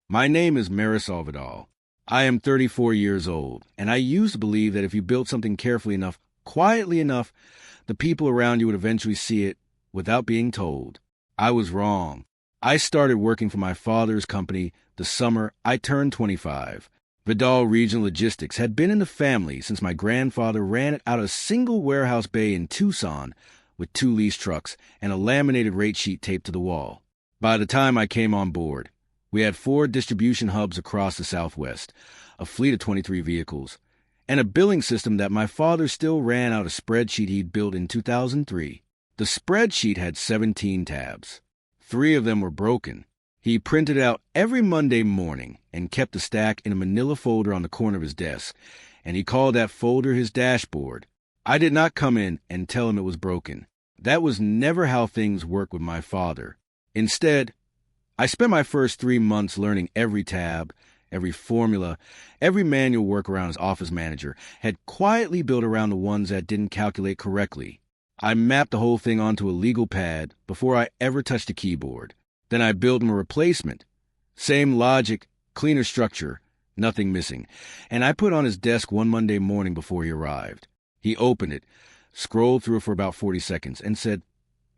My name is Marisol Vidal. I am 34 years old, and I used to believe that if you built something carefully enough, quietly enough, the people around you would eventually see it without being told. I was wrong. I started working for my father's company the summer I turned 25. Vidal Regional Logistics had been in the family since my grandfather ran it out of a single warehouse bay in Tucson with 2 lease trucks and a laminated rate sheet taped to the wall. By the time I came on board, we had 4 distribution hubs across the Southwest, a fleet of 23 vehicles, and a billing system that my father still ran out a spreadsheet he'd built in 2003. The spreadsheet had 17 tabs. 3 of them were broken. He printed out every Monday morning and kept the stack in a manila folder on the corner of his desk, and he called that folder his dashboard. I did not come in and tell him it was broken. That was never how things worked with my father. Instead, I spent my first 3 months learning every tab, every formula, every manual workaround his office manager had quietly built around the ones that didn't calculate correctly. I mapped the whole thing onto a legal pad before I ever touched a keyboard. Then I built him a replacement. Same logic, cleaner structure, nothing missing. And I put it on his desk one Monday morning before he arrived. He opened it, scrolled through it for about 40 seconds, and said,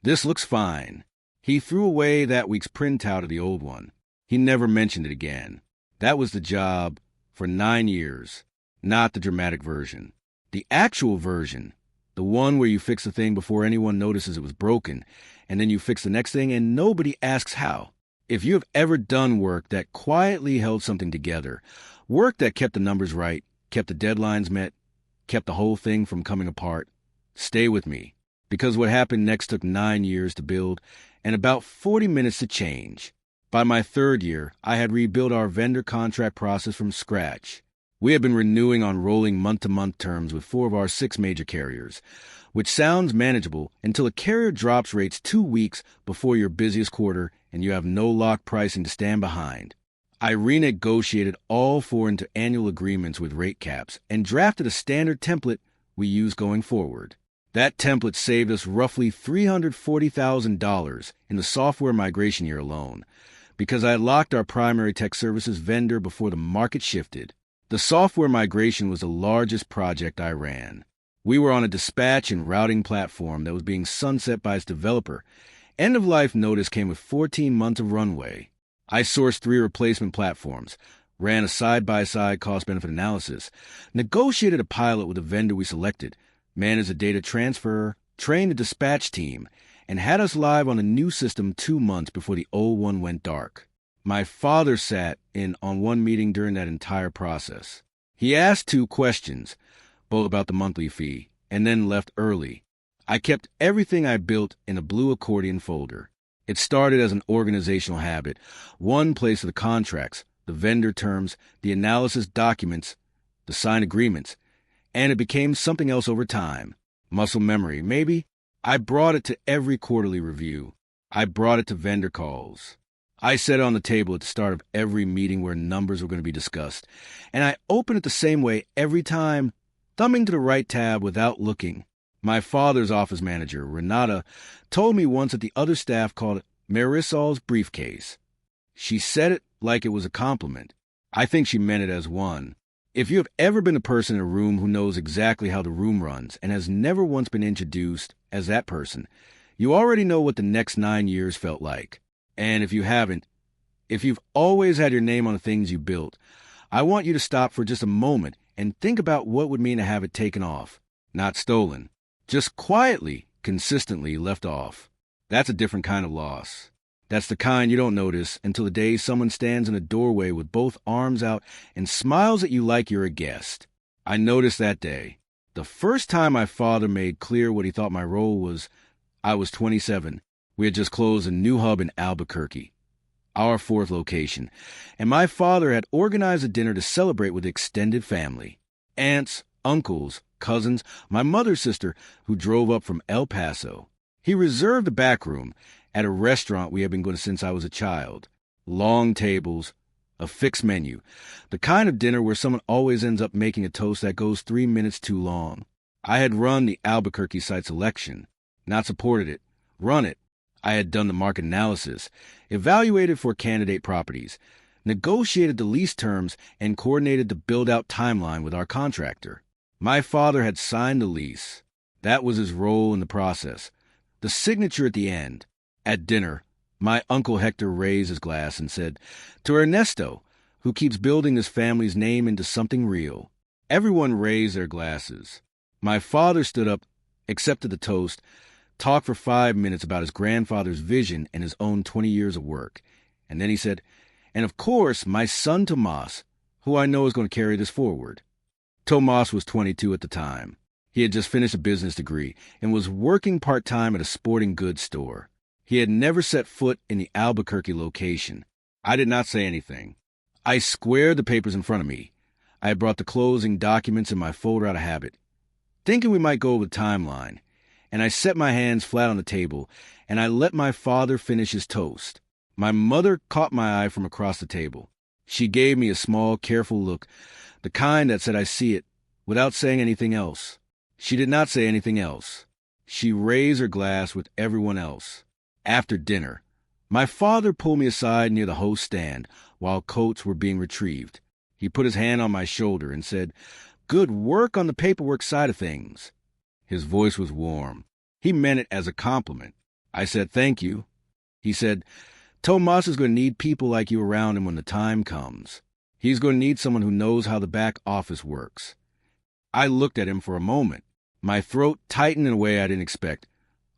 "This looks fine." He threw away that week's printout of the old one. He never mentioned it again. That was the job for 9 years, not the dramatic version. The actual version, the one where you fix the thing before anyone notices it was broken, and then you fix the next thing and nobody asks how. If you have ever done work that quietly held something together, work that kept the numbers right, kept the deadlines met, kept the whole thing from coming apart, stay with me. Because what happened next took 9 years to build and about 40 minutes to change. By my 3rd year, I had rebuilt our vendor contract process from scratch. We had been renewing on rolling month-to-month terms with 4 of our 6 major carriers, which sounds manageable until a carrier drops rates 2 weeks before your busiest quarter and you have no locked pricing to stand behind. I renegotiated all 4 into annual agreements with rate caps and drafted a standard template we use going forward. That template saved us roughly $340,000 in the software migration year alone, because I had locked our primary tech services vendor before the market shifted. The software migration was the largest project I ran. We were on a dispatch and routing platform that was being sunset by its developer. End-of-life notice came with 14 months of runway. I sourced 3 replacement platforms, ran a side-by-side cost-benefit analysis, negotiated a pilot with the vendor we selected, managed a data transfer, trained a dispatch team, and had us live on a new system 2 months before the old one went dark. My father sat in on one meeting during that entire process. He asked 2 questions, both about the monthly fee, and then left early. I kept everything I built in a blue accordion folder. It started as an organizational habit, one place for the contracts, the vendor terms, the analysis documents, the signed agreements, and it became something else over time. Muscle memory, maybe? I brought it to every quarterly review. I brought it to vendor calls. I set it on the table at the start of every meeting where numbers were going to be discussed, and I opened it the same way every time, thumbing to the right tab without looking. My father's office manager, Renata, told me once that the other staff called it Marisol's briefcase. She said it like it was a compliment. I think she meant it as one. If you have ever been a person in a room who knows exactly how the room runs and has never once been introduced as that person, you already know what the next 9 years felt like. And if you haven't, if you've always had your name on the things you built, I want you to stop for just a moment and think about what it would mean to have it taken off, not stolen, just quietly, consistently left off. That's a different kind of loss. That's the kind you don't notice until the day someone stands in a doorway with both arms out and smiles at you like you're a guest. I noticed that day. The first time my father made clear what he thought my role was, I was 27. We had just closed a new hub in Albuquerque, our 4th location, and my father had organized a dinner to celebrate with the extended family. Aunts, uncles, cousins, my mother's sister, who drove up from El Paso. He reserved a back room at a restaurant we had been going to since I was a child. Long tables, a fixed menu, the kind of dinner where someone always ends up making a toast that goes 3 minutes too long. I had run the Albuquerque site selection, not supported it, run it. I had done the market analysis, evaluated for candidate properties, negotiated the lease terms, and coordinated the build-out timeline with our contractor. My father had signed the lease. That was his role in the process. The signature at the end. At dinner, my Uncle Hector raised his glass and said, "To Ernesto, who keeps building his family's name into something real." Everyone raised their glasses. My father stood up, accepted the toast, talked for 5 minutes about his grandfather's vision and his own 20 years of work. And then he said, "And of course, my son Tomas, who I know is going to carry this forward." Tomas was 22 at the time. He had just finished a business degree and was working part-time at a sporting goods store. He had never set foot in the Albuquerque location. I did not say anything. I squared the papers in front of me. I had brought the closing documents in my folder out of habit, thinking we might go over the timeline, and I set my hands flat on the table, and I let my father finish his toast. My mother caught my eye from across the table. She gave me a small, careful look, the kind that said I see it, without saying anything else. She did not say anything else. She raised her glass with everyone else. After dinner, my father pulled me aside near the host stand while coats were being retrieved. He put his hand on my shoulder and said, "Good work on the paperwork side of things." His voice was warm. He meant it as a compliment. I said, "Thank you." He said, "Tomas is going to need people like you around him when the time comes. He's going to need someone who knows how the back office works." I looked at him for a moment. My throat tightened in a way I didn't expect.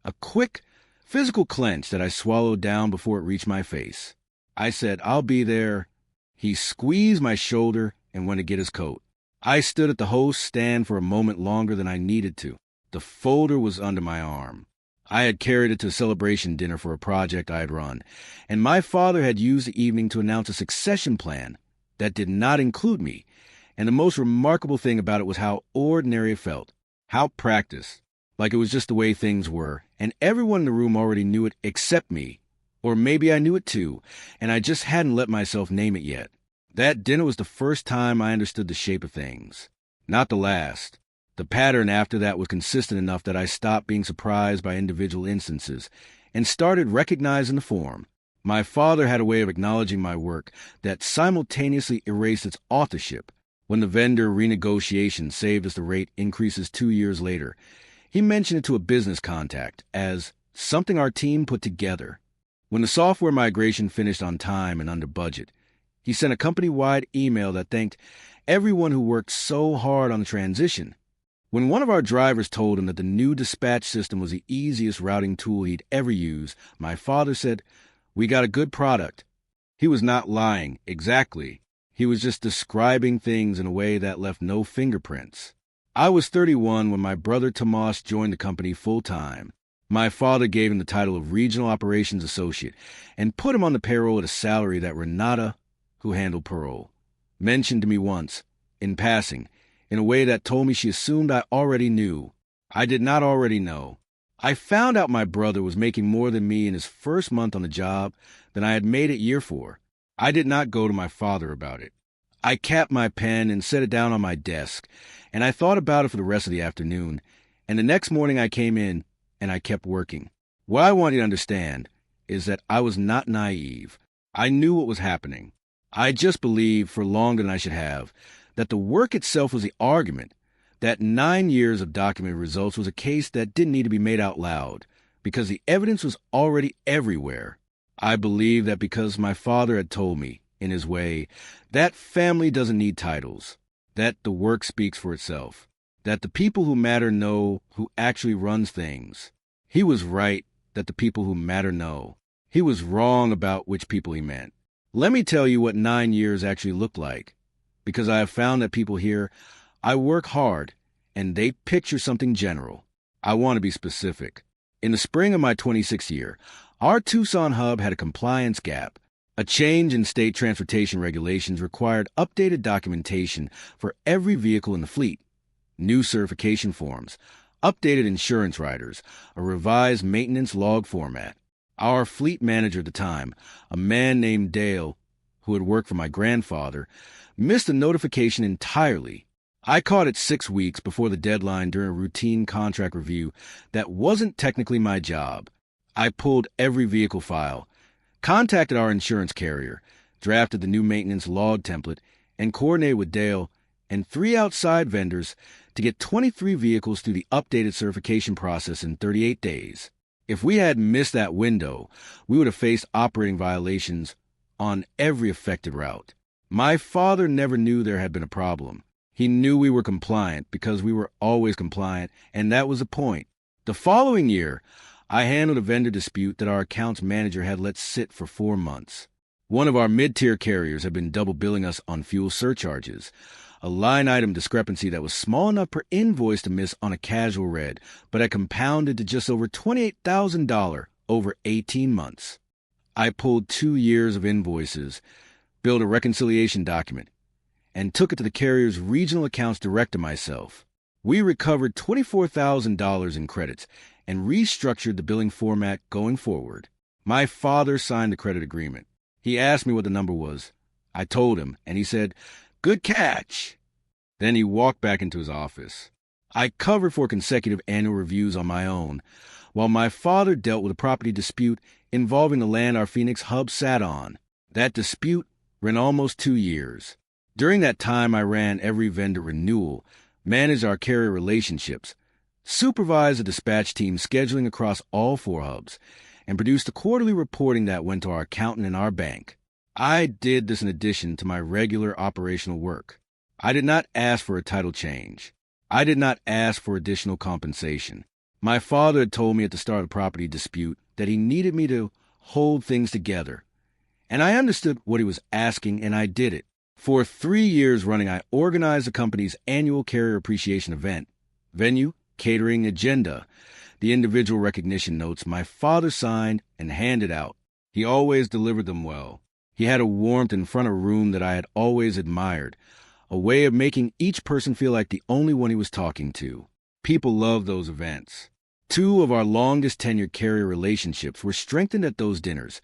A quick, physical clench that I swallowed down before it reached my face. I said, "I'll be there." He squeezed my shoulder and went to get his coat. I stood at the host stand for a moment longer than I needed to. The folder was under my arm. I had carried it to a celebration dinner for a project I had run, and my father had used the evening to announce a succession plan that did not include me, and the most remarkable thing about it was how ordinary it felt, how practiced, like it was just the way things were, and everyone in the room already knew it except me, or maybe I knew it too, and I just hadn't let myself name it yet. That dinner was the first time I understood the shape of things. Not the last. The pattern after that was consistent enough that I stopped being surprised by individual instances and started recognizing the form. My father had a way of acknowledging my work that simultaneously erased its authorship. When the vendor renegotiation saved us the rate increases 2 years later, he mentioned it to a business contact as something our team put together. When the software migration finished on time and under budget, he sent a company-wide email that thanked everyone who worked so hard on the transition. When one of our drivers told him that the new dispatch system was the easiest routing tool he'd ever used, my father said, "We got a good product." He was not lying, exactly. He was just describing things in a way that left no fingerprints. I was 31 when my brother Tomas joined the company full-time. My father gave him the title of Regional Operations Associate and put him on the payroll at a salary that Renata, who handled payroll, mentioned to me once, in passing, in a way that told me she assumed I already knew. I did not already know. I found out my brother was making more than me in his first month on the job than I had made it year 4. I did not go to my father about it. I capped my pen and set it down on my desk, and I thought about it for the rest of the afternoon, and the next morning I came in, and I kept working. What I want you to understand is that I was not naive. I knew what was happening. I just believed, for longer than I should have, that the work itself was the argument, that 9 years of documented results was a case that didn't need to be made out loud, because the evidence was already everywhere. I believed that because my father had told me, in his way, that family doesn't need titles, that the work speaks for itself, that the people who matter know who actually runs things. He was right that the people who matter know. He was wrong about which people he meant. Let me tell you what 9 years actually looked like, because I have found that people here, I work hard, and they picture something general. I want to be specific. In the spring of my 26th year, our Tucson hub had a compliance gap. A change in state transportation regulations required updated documentation for every vehicle in the fleet, new certification forms, updated insurance riders, a revised maintenance log format. Our fleet manager at the time, a man named Dale, who had worked for my grandfather, missed the notification entirely. I caught it 6 weeks before the deadline during a routine contract review that wasn't technically my job. I pulled every vehicle file, contacted our insurance carrier, drafted the new maintenance log template, and coordinated with Dale and 3 outside vendors to get 23 vehicles through the updated certification process in 38 days. If we had missed that window, we would have faced operating violations on every affected route. My father never knew there had been a problem. He knew we were compliant because we were always compliant, and that was the point. The following year, I handled a vendor dispute that our accounts manager had let sit for 4 months. One of our mid-tier carriers had been double billing us on fuel surcharges, a line item discrepancy that was small enough per invoice to miss on a casual read, but had compounded to just over $28,000 over 18 months. I pulled 2 years of invoices, built a reconciliation document, and took it to the carrier's regional accounts director myself. We recovered $24,000 in credits and restructured the billing format going forward. My father signed the credit agreement. He asked me what the number was. I told him, and he said, "Good catch." Then he walked back into his office. I covered for consecutive annual reviews on my own, while my father dealt with a property dispute involving the land our Phoenix hub sat on. That dispute ran almost 2 years. During that time, I ran every vendor renewal, managed our carrier relationships, supervised the dispatch team scheduling across all 4 hubs, and produced the quarterly reporting that went to our accountant and our bank. I did this in addition to my regular operational work. I did not ask for a title change. I did not ask for additional compensation. My father had told me at the start of the property dispute that he needed me to hold things together. And I understood what he was asking, and I did it. For 3 years running, I organized the company's annual carrier appreciation event. Venue, catering, agenda, the individual recognition notes my father signed and handed out. He always delivered them well. He had a warmth in front of a room that I had always admired, a way of making each person feel like the only one he was talking to. People loved those events. 2 of our longest tenured carrier relationships were strengthened at those dinners,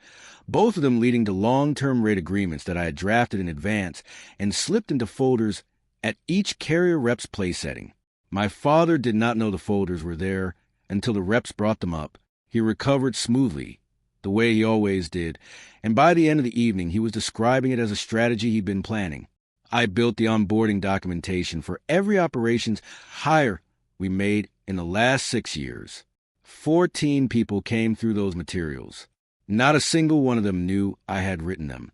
both of them leading to long-term rate agreements that I had drafted in advance and slipped into folders at each carrier rep's place setting. My father did not know the folders were there until the reps brought them up. He recovered smoothly, the way he always did, and by the end of the evening he was describing it as a strategy he'd been planning. I built the onboarding documentation for every operations hire we made in the last 6 years. 14 people came through those materials. Not a single one of them knew I had written them,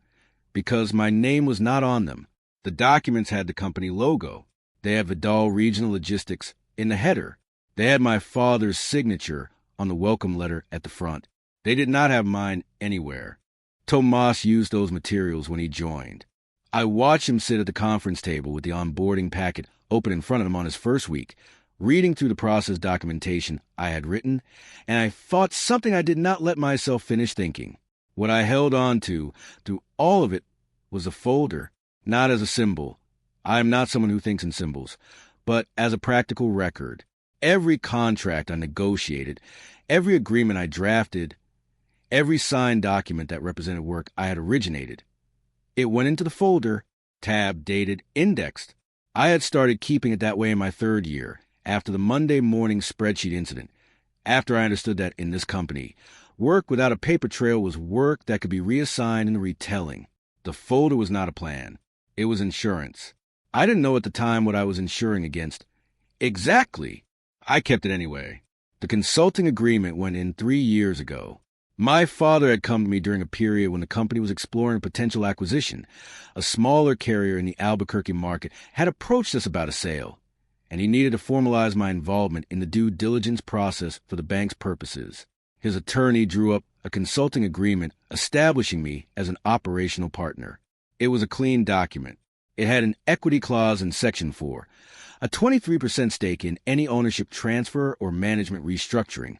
because my name was not on them. The documents had the company logo. They had Vidal Regional Logistics in the header. They had my father's signature on the welcome letter at the front. They did not have mine anywhere. Tomas used those materials when he joined. I watched him sit at the conference table with the onboarding packet open in front of him on his first week, reading through the process documentation I had written, and I thought something I did not let myself finish thinking. What I held on to through all of it was a folder, not as a symbol. I am not someone who thinks in symbols, but as a practical record. Every contract I negotiated, every agreement I drafted, every signed document that represented work I had originated. It went into the folder, tabbed, dated, indexed. I had started keeping it that way in my 3rd year, after the Monday morning spreadsheet incident, after I understood that in this company, work without a paper trail was work that could be reassigned in the retelling. The folder was not a plan. It was insurance. I didn't know at the time what I was insuring against. Exactly. I kept it anyway. The consulting agreement went in 3 years ago. My father had come to me during a period when the company was exploring potential acquisition. A smaller carrier in the Albuquerque market had approached us about a sale, and he needed to formalize my involvement in the due diligence process for the bank's purposes. His attorney drew up a consulting agreement establishing me as an operational partner. It was a clean document. It had an equity clause in Section 4, a 23% stake in any ownership transfer or management restructuring,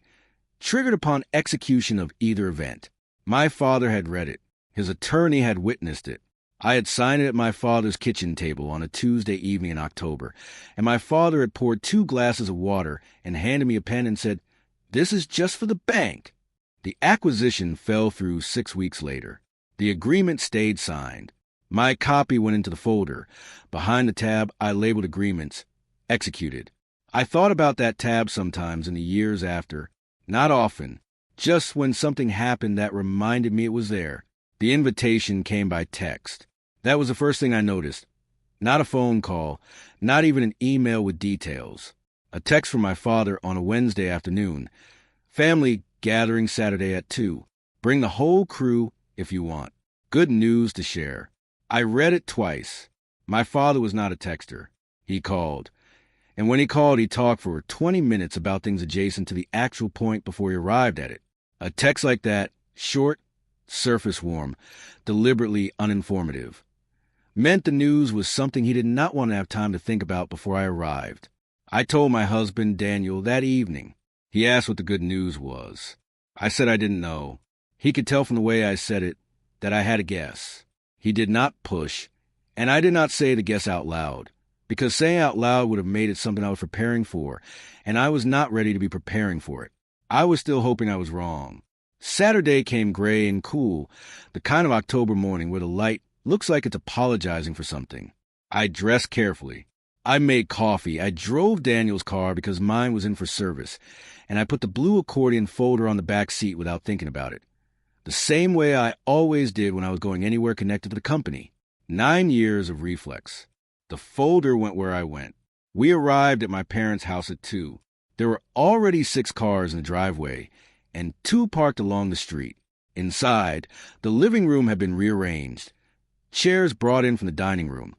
triggered upon execution of either event. My father had read it. His attorney had witnessed it. I had signed it at my father's kitchen table on a Tuesday evening in October, and my father had poured 2 glasses of water and handed me a pen and said, "This is just for the bank." The acquisition fell through 6 weeks later. The agreement stayed signed. My copy went into the folder. Behind the tab, I labeled agreements, executed. I thought about that tab sometimes in the years after. Not often, just when something happened that reminded me it was there. The invitation came by text. That was the first thing I noticed. Not a phone call, not even an email with details. A text from my father on a Wednesday afternoon. Family gathering Saturday at 2. Bring the whole crew if you want. Good news to share. I read it twice. My father was not a texter. He called. And when he called, he talked for 20 minutes about things adjacent to the actual point before he arrived at it. A text like that, short, surface warm, deliberately uninformative, meant the news was something he did not want to have time to think about before I arrived. I told my husband, Daniel, that evening. He asked what the good news was. I said I didn't know. He could tell from the way I said it that I had a guess. He did not push, and I did not say the guess out loud, because saying out loud would have made it something I was preparing for, and I was not ready to be preparing for it. I was still hoping I was wrong. Saturday came gray and cool, the kind of October morning where the light looks like it's apologizing for something. I dressed carefully. I made coffee. I drove Daniel's car because mine was in for service, and I put the blue accordion folder on the back seat without thinking about it. The same way I always did when I was going anywhere connected to the company. 9 years of reflex. The folder went where I went. We arrived at my parents' house at 2. There were already 6 cars in the driveway, and 2 parked along the street. Inside, the living room had been rearranged. Chairs brought in from the dining room.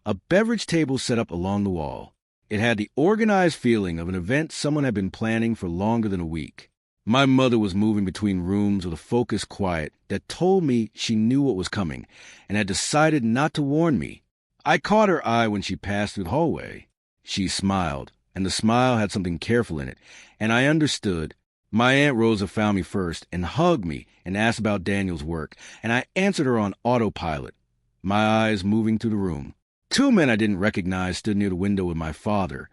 A beverage table set up along the wall. It had the organized feeling of an event someone had been planning for longer than a week. My mother was moving between rooms with a focused quiet that told me she knew what was coming and had decided not to warn me. I caught her eye when she passed through the hallway. She smiled, and the smile had something careful in it, and I understood. My Aunt Rosa found me first and hugged me and asked about Daniel's work, and I answered her on autopilot, my eyes moving through the room. 2 men I didn't recognize stood near the window with my father,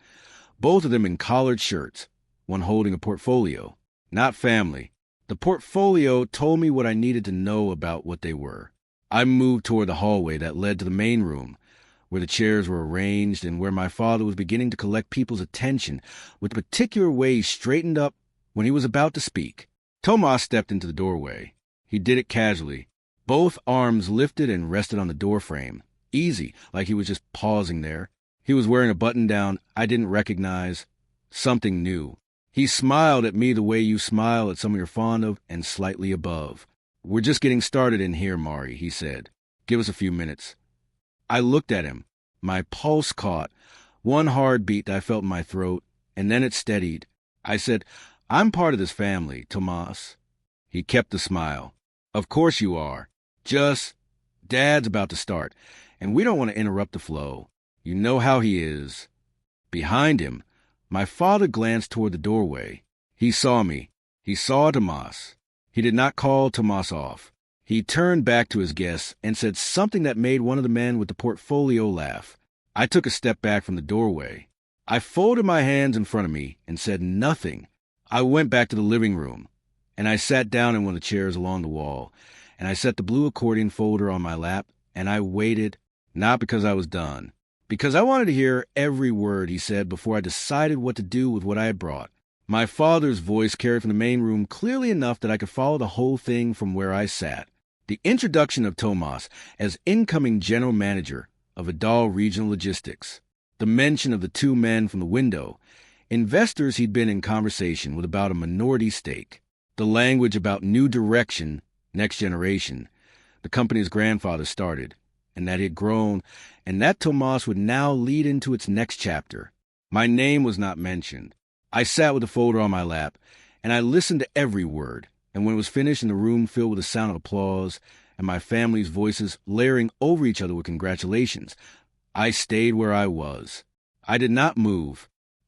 both of them in collared shirts, one holding a portfolio. Not family. The portfolio told me what I needed to know about what they were. I moved toward the hallway that led to the main room, where the chairs were arranged and where my father was beginning to collect people's attention with the particular way he straightened up when he was about to speak. Tomas stepped into the doorway. He did it casually. Both arms lifted and rested on the doorframe. Easy, like he was just pausing there. He was wearing a button-down I didn't recognize. Something new. He smiled at me the way you smile at someone you're fond of and slightly above. We're just getting started in here, Mari, he said. Give us a few minutes. I looked at him. My pulse caught. One hard beat that I felt in my throat, and then it steadied. I said, I'm part of this family, Tomas. He kept the smile. Of course you are. Just, Dad's about to start, and we don't want to interrupt the flow. You know how he is. Behind him, my father glanced toward the doorway. He saw me. He saw Tomas. He did not call Tomas off. He turned back to his guests and said something that made one of the men with the portfolio laugh. I took a step back from the doorway. I folded my hands in front of me and said nothing. I went back to the living room, and I sat down in one of the chairs along the wall, and I set the blue accordion folder on my lap, and I waited, not because I was done, because I wanted to hear every word he said before I decided what to do with what I had brought. My father's voice carried from the main room clearly enough that I could follow the whole thing from where I sat. The introduction of Tomas as incoming general manager of Vidal Regional Logistics. The mention of the 2 men from the window. Investors he'd been in conversation with about a minority stake. The language about new direction, next generation, the company's grandfather started, and that it had grown, and that Tomas would now lead into its next chapter. My name was not mentioned. I sat with the folder on my lap, and I listened to every word, and when it was finished and the room filled with the sound of applause and my family's voices layering over each other with congratulations, I stayed where I was. I did not move.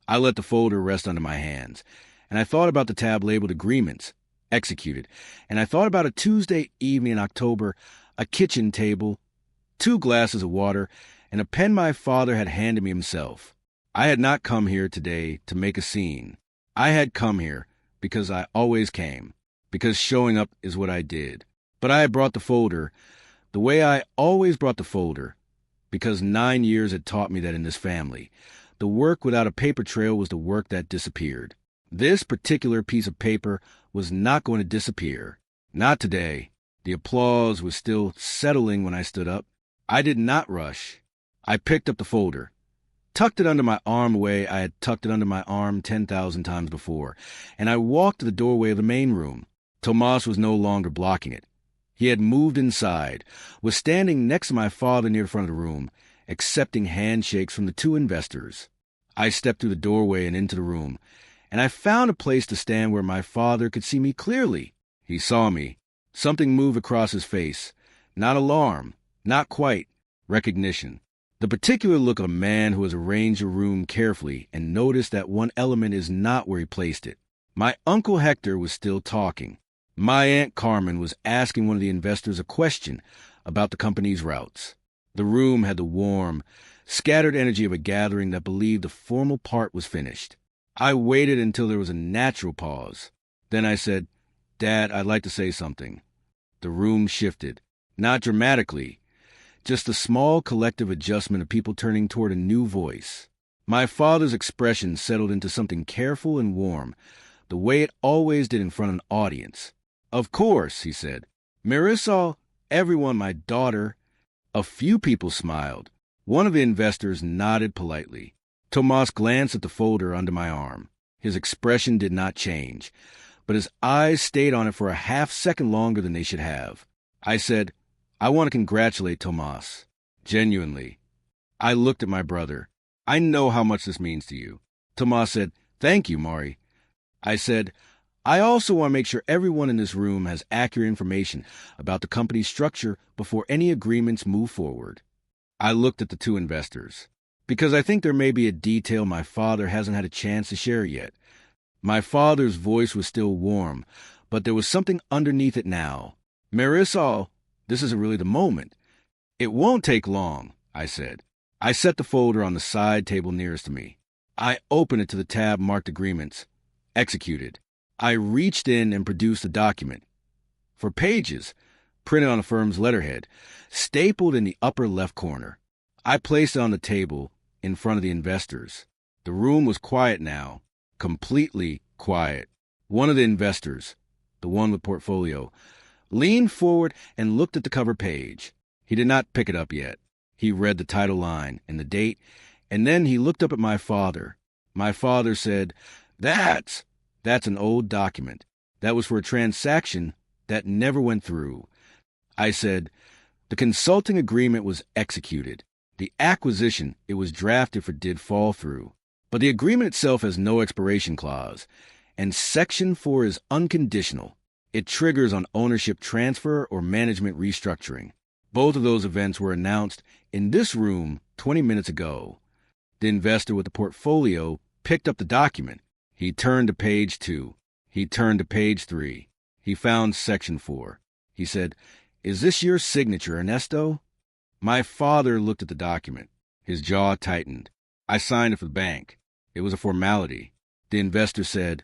I let the folder rest under my hands, and I thought about the tab labeled agreements, executed, and I thought about a Tuesday evening in October, a kitchen table, 2 glasses of water, and a pen my father had handed me himself. I had not come here today to make a scene. I had come here because I always came, because showing up is what I did. But I had brought the folder, the way I always brought the folder, because 9 years had taught me that in this family, the work without a paper trail was the work that disappeared. This particular piece of paper was not going to disappear. Not today. The applause was still settling when I stood up. I did not rush. I picked up the folder, tucked it under my arm the way I had tucked it under my arm 10,000 times before, and I walked to the doorway of the main room. Tomas was no longer blocking it. He had moved inside, was standing next to my father near the front of the room, accepting handshakes from the two investors. I stepped through the doorway and into the room, and I found a place to stand where my father could see me clearly. He saw me. Something moved across his face. Not alarm, not quite, recognition. The particular look of a man who has arranged a room carefully and noticed that one element is not where he placed it. My Uncle Hector was still talking. My Aunt Carmen was asking one of the investors a question about the company's routes. The room had the warm, scattered energy of a gathering that believed the formal part was finished. I waited until there was a natural pause. Then I said, "Dad, I'd like to say something." The room shifted. Not dramatically, just a small collective adjustment of people turning toward a new voice. My father's expression settled into something careful and warm, the way it always did in front of an audience. "Of course," he said. "Marisol, everyone, my daughter." A few people smiled. One of the investors nodded politely. Tomas glanced at the folder under my arm. His expression did not change, but his eyes stayed on it for a half-second longer than they should have. I said, "I want to congratulate Tomas. Genuinely." I looked at my brother. "I know how much this means to you." Tomas said, "Thank you, Mari." I said, "I also want to make sure everyone in this room has accurate information about the company's structure before any agreements move forward." I looked at the two investors, because I think there may be a detail my father hasn't had a chance to share yet. My father's voice was still warm, but there was something underneath it now. "Marisol, this isn't really the moment." "It won't take long," I said. I set the folder on the side table nearest to me. I opened it to the tab marked Agreements. Executed. I reached in and produced a document. For pages, printed on the firm's letterhead, stapled in the upper left corner. I placed it on the table in front of the investors. The room was quiet now, completely quiet. One of the investors, the one with portfolio, leaned forward and looked at the cover page. He did not pick it up yet. He read the title line and the date, and then he looked up at my father. My father said, That's an old document. That was for a transaction that never went through." I said, "The consulting agreement was executed. The acquisition it was drafted for did fall through. But the agreement itself has no expiration clause, and Section 4 is unconditional. It triggers on ownership transfer or management restructuring. Both of those events were announced in this room 20 minutes ago." The investor with the portfolio picked up the document. He turned to page 2. He turned to page 3. He found Section 4. He said, "Is this your signature, Ernesto?" My father looked at the document. His jaw tightened. "I signed it for the bank. It was a formality." The investor said,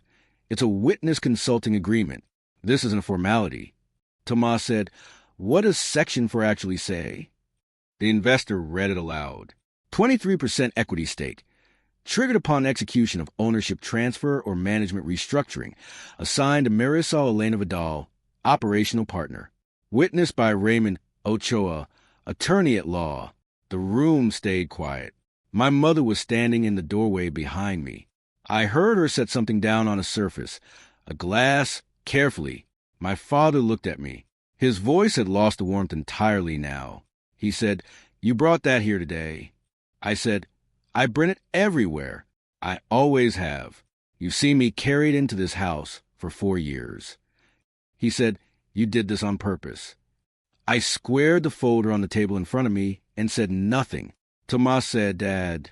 "It's a witness consulting agreement. This isn't a formality." Tomas said, "What does Section 4 actually say?" The investor read it aloud. 23% equity stake. Triggered upon execution of ownership transfer or management restructuring, assigned to Marisol Vidal, operational partner. Witnessed by Raymond Ochoa, attorney at law. The room stayed quiet. My mother was standing in the doorway behind me. I heard her set something down on a surface, a glass, carefully. My father looked at me. His voice had lost the warmth entirely now. He said, "You brought that here today." I said, "I bring it everywhere. I always have. You've seen me carried into this house for 4 years." He said, "You did this on purpose." I squared the folder on the table in front of me and said nothing. Tomas said, "Dad."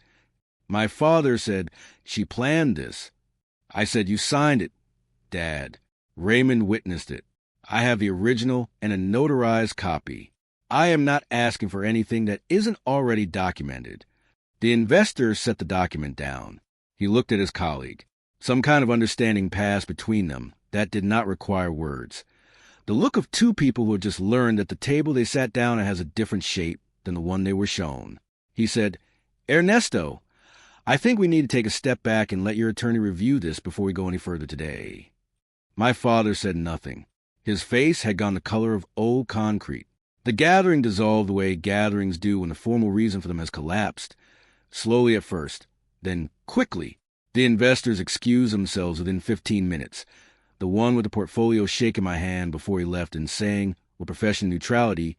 My father said, "She planned this." I said, "You signed it, Dad." Raymond witnessed it. I have the original and a notarized copy. I am not asking for anything that isn't already documented. The investor set the document down. He looked at his colleague. Some kind of understanding passed between them that did not require words. The look of two people who had just learned that the table they sat down at has a different shape than the one they were shown. He said, "Ernesto, I think we need to take a step back and let your attorney review this before we go any further today." My father said nothing. His face had gone the color of old concrete. The gathering dissolved the way gatherings do when the formal reason for them has collapsed. Slowly at first, then quickly. The investors excused themselves within 15 minutes. The one with the portfolio shaking my hand before he left and saying, with professional neutrality,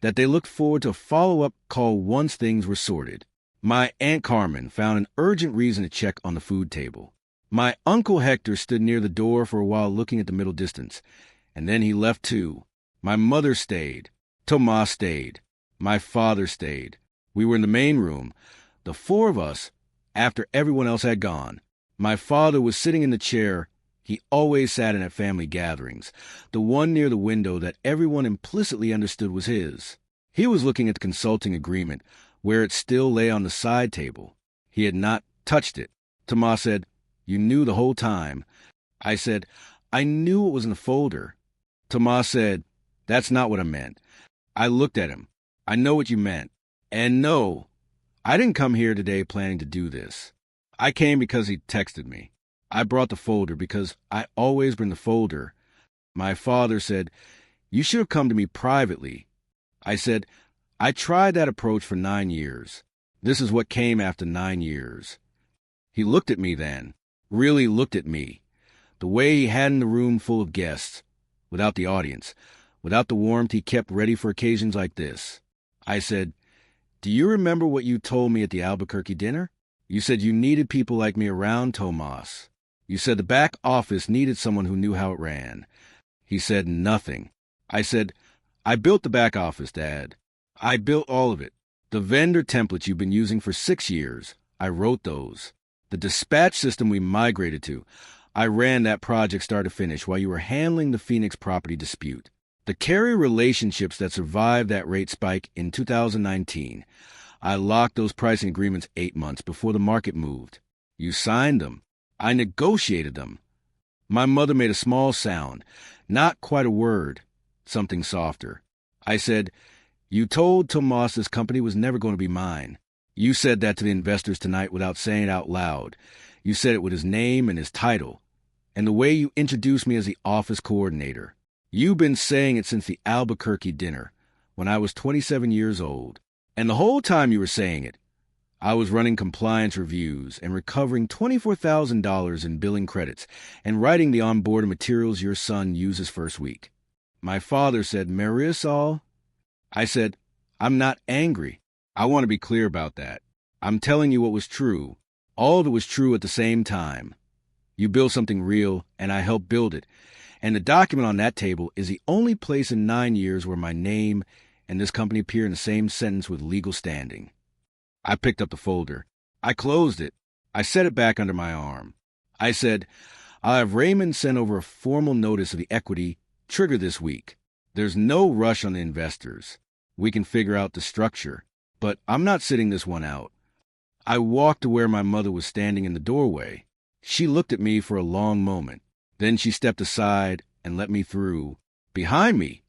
that they looked forward to a follow-up call once things were sorted. My Aunt Carmen found an urgent reason to check on the food table. My Uncle Hector stood near the door for a while looking at the middle distance, and then he left too. My mother stayed. Tomas stayed. My father stayed. We were in the main room, the four of us, after everyone else had gone. My father was sitting in the chair he always sat in at family gatherings, the one near the window that everyone implicitly understood was his. He was looking at the consulting agreement, where it still lay on the side table. He had not touched it. Tomas said, "You knew the whole time." I said, "I knew it was in the folder." Tomas said, "That's not what I meant." I looked at him. "I know what you meant. And no, I didn't come here today planning to do this. I came because he texted me. I brought the folder because I always bring the folder." My father said, "You should have come to me privately." I said, "I tried that approach for 9 years. This is what came after 9 years." He looked at me then, really looked at me, the way he had in the room full of guests, without the audience, without the warmth he kept ready for occasions like this. I said, "Do you remember what you told me at the Albuquerque dinner? You said you needed people like me around, Tomas. You said the back office needed someone who knew how it ran." He said nothing. I said, "I built the back office, Dad. I built all of it. The vendor templates you've been using for 6 years, I wrote those. The dispatch system we migrated to, I ran that project start to finish while you were handling the Phoenix property dispute. The carrier relationships that survived that rate spike in 2019, I locked those pricing agreements 8 months before the market moved. You signed them. I negotiated them." My mother made a small sound, not quite a word, something softer. I said, "You told Tomas this company was never going to be mine. You said that to the investors tonight without saying it out loud. You said it with his name and his title, and the way you introduced me as the office coordinator. You've been saying it since the Albuquerque dinner, when I was 27 years old. And the whole time you were saying it, I was running compliance reviews and recovering $24,000 in billing credits and writing the onboard materials your son uses first week." My father said, "Marisol?" I said, "I'm not angry. I want to be clear about that. I'm telling you what was true. All of it was true at the same time. You built something real, and I helped build it. And the document on that table is the only place in 9 years where my name and this company appear in the same sentence with legal standing." I picked up the folder. I closed it. I set it back under my arm. I said, "I'll have Raymond send over a formal notice of the equity trigger this week. There's no rush on the investors. We can figure out the structure. But I'm not sitting this one out." I walked to where my mother was standing in the doorway. She looked at me for a long moment. Then she stepped aside and let me through. Behind me,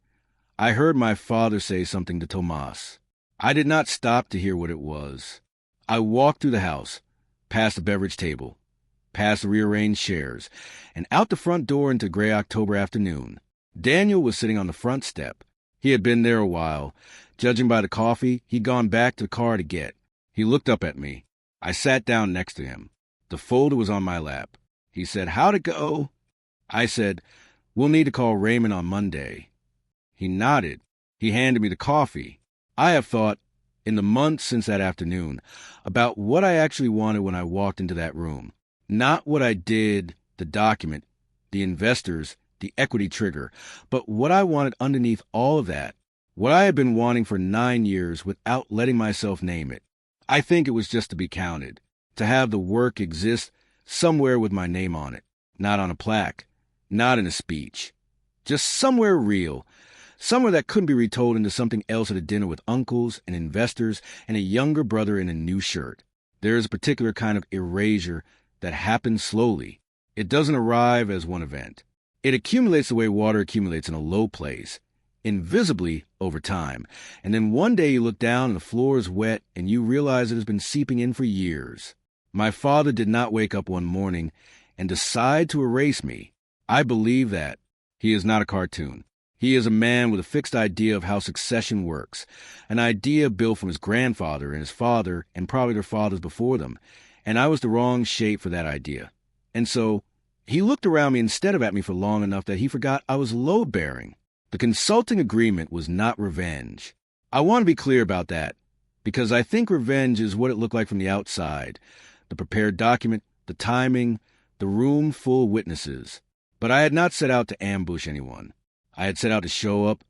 I heard my father say something to Tomas. I did not stop to hear what it was. I walked through the house, past the beverage table, past the rearranged chairs, and out the front door into gray October afternoon. Daniel was sitting on the front step. He had been there a while. Judging by the coffee, he'd gone back to the car to get. He looked up at me. I sat down next to him. The folder was on my lap. He said, "How'd it go?" I said, "We'll need to call Raymond on Monday." He nodded. He handed me the coffee. I have thought, in the months since that afternoon, about what I actually wanted when I walked into that room. Not what I did, the document, the investors, the equity trigger, but what I wanted underneath all of that, what I had been wanting for 9 years without letting myself name it. I think it was just to be counted, to have the work exist somewhere with my name on it, not on a plaque, not in a speech, just somewhere real, somewhere that couldn't be retold into something else at a dinner with uncles and investors and a younger brother in a new shirt. There is a particular kind of erasure that happens slowly. It doesn't arrive as one event. It accumulates the way water accumulates in a low place, invisibly over time. And then one day you look down and the floor is wet and you realize it has been seeping in for years. My father did not wake up one morning and decide to erase me. I believe that. He is not a cartoon. He is a man with a fixed idea of how succession works, an idea built from his grandfather and his father and probably their fathers before them, and I was the wrong shape for that idea. And so, he looked around me instead of at me for long enough that he forgot I was load-bearing. The consulting agreement was not revenge. I want to be clear about that, because I think revenge is what it looked like from the outside. The prepared document, the timing, the room full of witnesses. But I had not set out to ambush anyone. I had set out to show up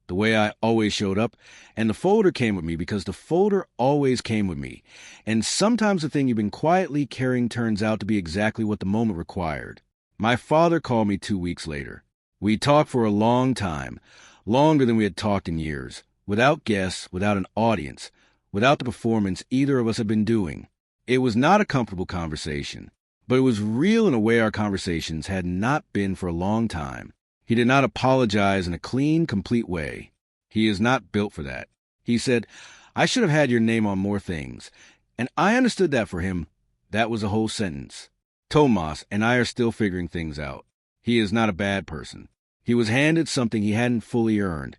the way I always showed up, and the folder came with me because the folder always came with me. And sometimes the thing you've been quietly carrying turns out to be exactly what the moment required. My father called me 2 weeks later. We talked for a long time, longer than we had talked in years, without guests, without an audience, without the performance either of us had been doing. It was not a comfortable conversation, but it was real in a way our conversations had not been for a long time. He did not apologize in a clean, complete way. He is not built for that. He said, "I should have had your name on more things." And I understood that for him. That was a whole sentence. Tomas and I are still figuring things out. He is not a bad person. He was handed something he hadn't fully earned,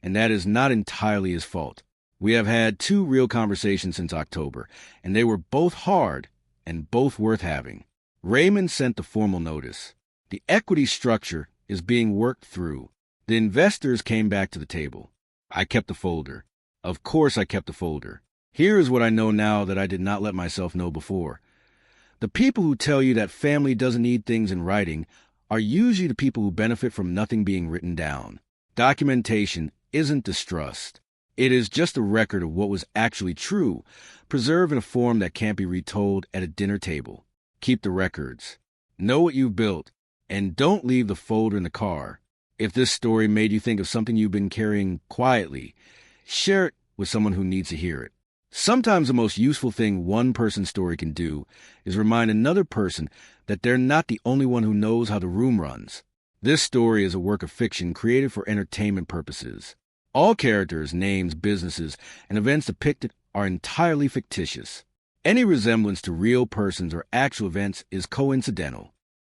and that is not entirely his fault. We have had 2 real conversations since October, and they were both hard and both worth having. Raymond sent the formal notice. The equity structure is being worked through. The investors came back to the table. I kept the folder. Of course I kept the folder. Here is what I know now that I did not let myself know before. The people who tell you that family doesn't need things in writing are usually the people who benefit from nothing being written down. Documentation isn't distrust. It is just a record of what was actually true, preserved in a form that can't be retold at a dinner table. Keep the records. Know what you've built, and don't leave the folder in the car. If this story made you think of something you've been carrying quietly, share it with someone who needs to hear it. Sometimes the most useful thing one person's story can do is remind another person that they're not the only one who knows how the room runs. This story is a work of fiction created for entertainment purposes. All characters, names, businesses, and events depicted are entirely fictitious. Any resemblance to real persons or actual events is coincidental.